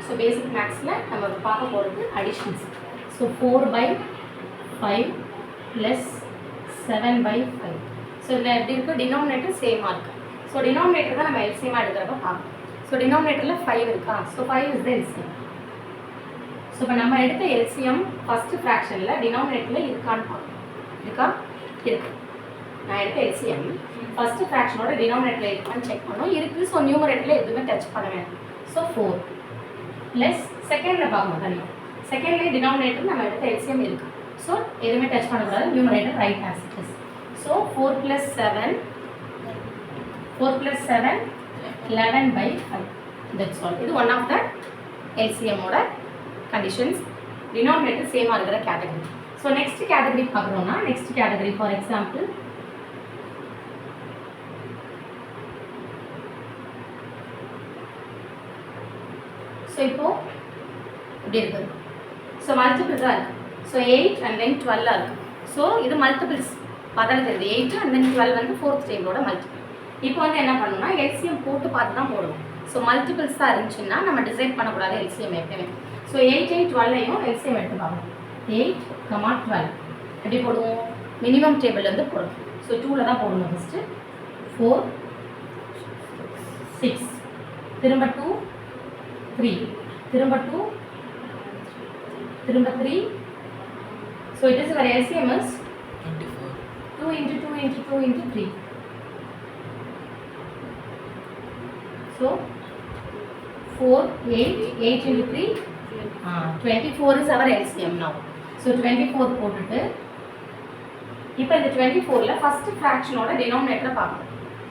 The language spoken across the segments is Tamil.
ஸோ பேசிக் மேக்ஸில் நம்ம பார்க்க போகிறது அடிஷன்ஸ். So 4/5 plus 7/5. ஸோ இதில் எப்படி இருக்குது, டினாமினேட்டர் சேமாக இருக்குது. ஸோ டினாமினேட்டர் தான் நம்ம எல்சிஎமாக எடுக்கிறப்ப பார்க்கணும். ஸோ டினாமினேட்டரில் 5 இருக்கா, so 5 is the LCM. So இப்போ நம்ம எடுத்த எல்சிஎம் ஃபஸ்ட்டு ஃப்ராக்ஷனில் டினாமினேட்டரில் இருக்கான்னு பார்க்கணும். இருக்கா, இருக்குது. நான் எடுத்த எல்சிஎம் ஃபஸ்ட்டு ஃப்ராக்ஷனோட டினாமினேட்டரில் இருக்கான்னு செக் பண்ணணும். இருக்குது. ஸோ நியூமரேட்டரில் எதுவுமே டச் பண்ண வேண்டாம். ஸோ 4 ப்ளஸ் செகண்டில் பார்க்கணும் தனியாக. செகண்ட்லேயே டினாமினேட்டர் நம்ம எடுத்த எல்சிஎம் இருக்குது. ஸோ எதுவுமே டச் பண்ணக்கூடாது. Numerator right as it is. So 4 + 7 11/5. That's all. இது ஒன் ஆஃப் த எல்சிஎம்மோட கண்டிஷன்ஸ். டினாமினேட்டர் சேமாக இருக்கிற கேட்டகரி. ஸோ நெக்ஸ்ட் கேட்டகரி பார்க்குறோம்னா, next category for example so இப்போது இப்படி இருக்குது. ஸோ மல்டிபிள்ஸாக இருக்குது. ஸோ 8 and then 12 இருக்குது. ஸோ இது மல்டிபிள்ஸ் பார்த்தாலும் தெரியுது. 8 and then 12 வந்து 4th டேபிளோட மல்டிபிள். இப்போ வந்து என்ன பண்ணணும்னா எல்சிஎம் போட்டு பார்த்து தான் போடுவோம். ஸோ மல்டிபிள்ஸ் தான் இருந்துச்சுன்னா நம்ம டிசைட் பண்ணக்கூடாது எல்சிஎம் எப்பயுமே. ஸோ 8 and 12ஐயும் எல்சிஎம் எடுத்து பார்க்கணும். 8, 12 எப்படி போடுவோம், மினிமம் டேபிள்லேருந்து போடுவோம். ஸோ 2ல் தான் போடணும் ஃபஸ்ட்டு. 4, 6, திரும்ப 2, 3, திரும்ப 2, திரும்ப 3. So it is our LCM is 2 × 2 × 2 × 3. So 4, 8, 8 × 3, 24 is our LCM now. So 24 போட்டுட்டு இப்போ இந்த 24ல் ஃபஸ்ட்டு ஃப்ராக்ஷனோட டினாமினேட்டரை பார்க்கணும்.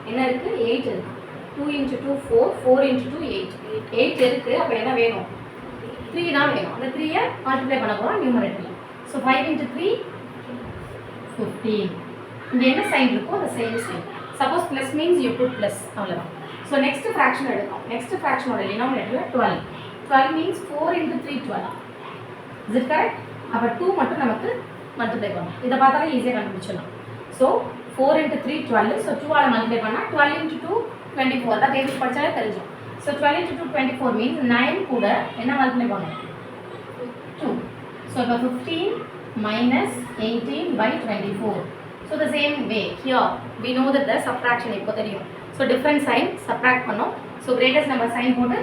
என்ன இருக்குது, 8 இருக்குது. 2 × 2 4, 4 × 2 8. 8 இருக்குது. அப்போ என்ன வேணும், 3 தான் வேணும். அந்த 3ஐ மல்டிப்ளை பண்ண போகிறோம் நியூமரேட்டரில். ஸோ 5 × 3 15. இங்கே என்ன சைன் இருக்கோ அந்த same sign. Suppose plus means you put plus, அவ்வளோதான். ஸோ நெக்ஸ்ட் ஃப்ராக்ஷன் எடுக்கும். நெக்ஸ்ட் ஃப்ராக்ஷனோட டினாமினேட்டரில் 12. 12 மீன்ஸ் 4 × 3 12. Is it correct? அப்போ 2 மட்டும் நமக்கு மல்டிப்ளை பண்ணணும். இதை பார்த்தாலே ஈஸியாக கண்டுபிடிச்சிடலாம். ஸோ 4 × 3 12. ஸோ 2ஆல் மல்டிப்ளை பண்ணால் 12 × 2 24. தான் பேசிக் படித்தாலே தெரிஞ்சோம். ஸோ 12 × 2 24 மீன்ஸ் 9 கூட என்ன மல்டிப்ளை பண்ணணும், 2. ஸோ இப்போ 15 - 18/24. So the same way here we know that the subtraction இப்போ தெரியும். ஸோ டிஃப்ரெண்ட் சைன் சப்ராக்ட் பண்ணோம். ஸோ கிரேட்டஸ்ட் நம்பர் சைன் போட்டு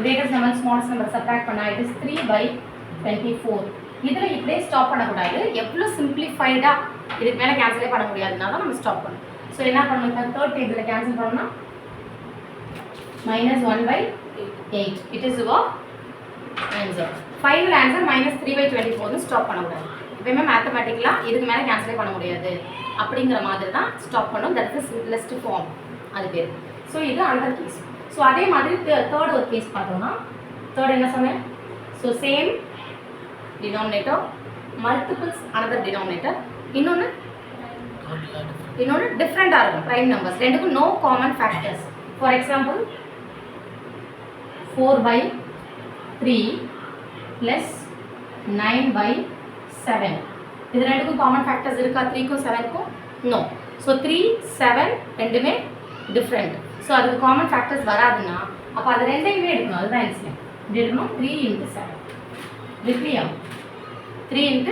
greatest number smallest number subtract பண்ணால் இட் இஸ் 3/24. இதில் இப்படியே ஸ்டாப் பண்ணக்கூடாது. எவ்வளோ சிம்பிளிஃபைடாக இதுக்கு மேலே கேன்சலே பண்ண முடியாதுனால தான் நம்ம ஸ்டாப் பண்ணணும். ஸோ என்ன பண்ணணும், இப்போ தேர்ட் டேபிளில் கேன்சல் பண்ணோம்னா -1/8. It is your answer. Final answer -3/24 stop பண்ணக்கூடாது. எப்பயுமே மேத்தமெட்டிக்கலாக இதுக்கு மேலே கேன்சலே பண்ண முடியாது அப்படிங்கிற மாதிரி தான் ஸ்டாப் பண்ணணும். தட் இஸ் சிம்பிளஸ்ட் ஃபார்ம், அது பேர். ஸோ இது அனதர் கேஸ். ஸோ அதே மாதிரி தேர்ட் ஒரு கேஸ் பார்த்தோம்னா, தேர்ட் என்ன சொன்னேன், so same denominator, multiples another denominator, இன்னொன்று டிஃப்ரெண்ட்டாக இருக்கும். ப்ரைம் நம்பர்ஸ் ரெண்டுக்கும் no common factors. For example 4/3 plus 9/7. இது ரெண்டுக்கும் காமன் ஃபேக்டர்ஸ் இருக்கா, 3க்கும் 7க்கும்? நோ. ஸோ 3, 7 ரெண்டுமே டிஃப்ரெண்ட். ஸோ அதுக்கு காமன் ஃபேக்டர்ஸ் வராதுன்னா அப்போ அது ரெண்டையுமே எடுக்கணும். அதுதான் எல்சிஎம். இப்படி எடுக்கணும். 3 × 7 விக்லியா, 3 ×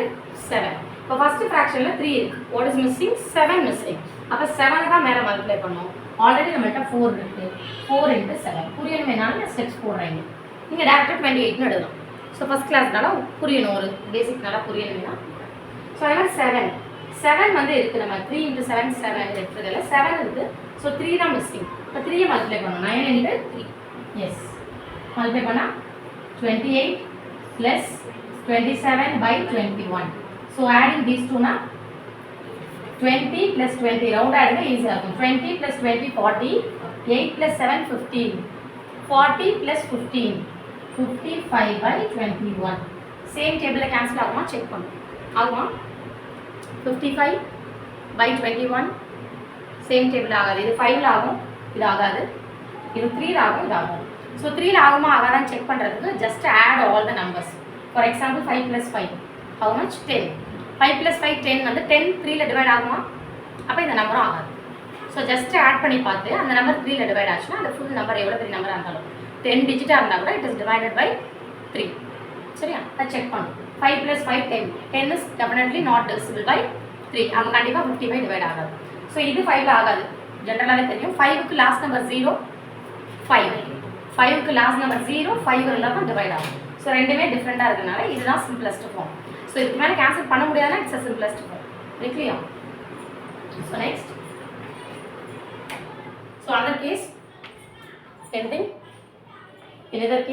7. இப்போ ஃபஸ்ட்டு ஃப்ராக்ஷனில் 3 இருக்குது. What is missing, 7 missing. அப்போ 7 தான் மேலே மல்டிப்ளை பண்ணோம். ஆல்ரெடி நம்மள்கிட்ட 4 இருக்குது. 4 × 7 புரியணும் வேணாலும் ஸ்டெப்ஸ் போடுறாங்க. நீங்கள் டேரக்டாக 28ன்னு எழுதலாம். ஸோ ஃபஸ்ட் கிளாஸ்னால புரியணும், ஒரு பேசிக்னால புரியணும் வேணா. ஸோ அதனால் 7 வந்து இருக்குது. நம்ம 3 × 7 7 இருக்கிறதுல 7 இருக்குது. ஸோ 3 தான் மிஸ்ஸிங். இப்போ 3ஐ மல்டிப்ளை பண்ணணும். 9 × 3. எஸ், மல்டிப்ளை பண்ணால் 28 + 27/21. ஸோ ஆடிங் தீஸ் டூனா 20 + 20 ரவுண்ட் ஆடுங்க, ஈஸியாக இருக்கும். 20 + 20 40, 8 + 7 15, 40 + 15 55/21. சேம் டேபிளில் கேன்சல் ஆகுமா செக் பண்ணும். ஆகுமா? 55/21 சேம் டேபிள் ஆகாது. இது 5ல் ஆகும், இது ஆகாது. இது 3ல் ஆகும், இது ஆகாது. ஸோ 3ல் ஆகுமா ஆகாதான்னு செக் பண்ணுறதுக்கு just add all the numbers. For example 5 + 5 how much, 10. 5 + 5 10 வந்து 10 3ல் டிவைட் ஆகுமா, அப்போ இந்த நம்பரும் ஆகாது. ஸோ ஜஸ்ட் ஆட் பண்ணி பார்த்து அந்த நம்பர் 3ல் டிவைட் ஆச்சுன்னா அந்த ஃபுல் நம்பர் எவ்வளோ பெரிய நம்பராக இருந்தாலும் 10 டிஜிட்டாக இருந்தால் கூட இட் இஸ் டிவைடட் பை 3. சரியா? அதை செக் பண்ணும். 5 + 5 10. 10 is definitely not divisible by 3. அவங்க கண்டிப்பாக 55 டிவைட் ஆகாது. ஸோ இது 5ல் ஆகாது, ஜென்ரலாகவே தெரியும். 5க்கு லாஸ்ட் நம்பர் 0, 5. 5க்கு லாஸ்ட் நம்பர் 0, 5 இருந்தால் தான் டிவைட் ஆகும். ஸோ ரெண்டுமே டிஃப்ரெண்ட்டாக இருக்கிறதுனால இதுதான் சிம்பிளஸ்ட் ஃபார்ம். ஸோ இதுக்கு மேலே கேன்சல் பண்ண முடியாதுன்னா இட்ஸ் அ சிம்பிளஸ்ட் ஃபார்ம். கிளியரா? So next, so another case, anything? Another case?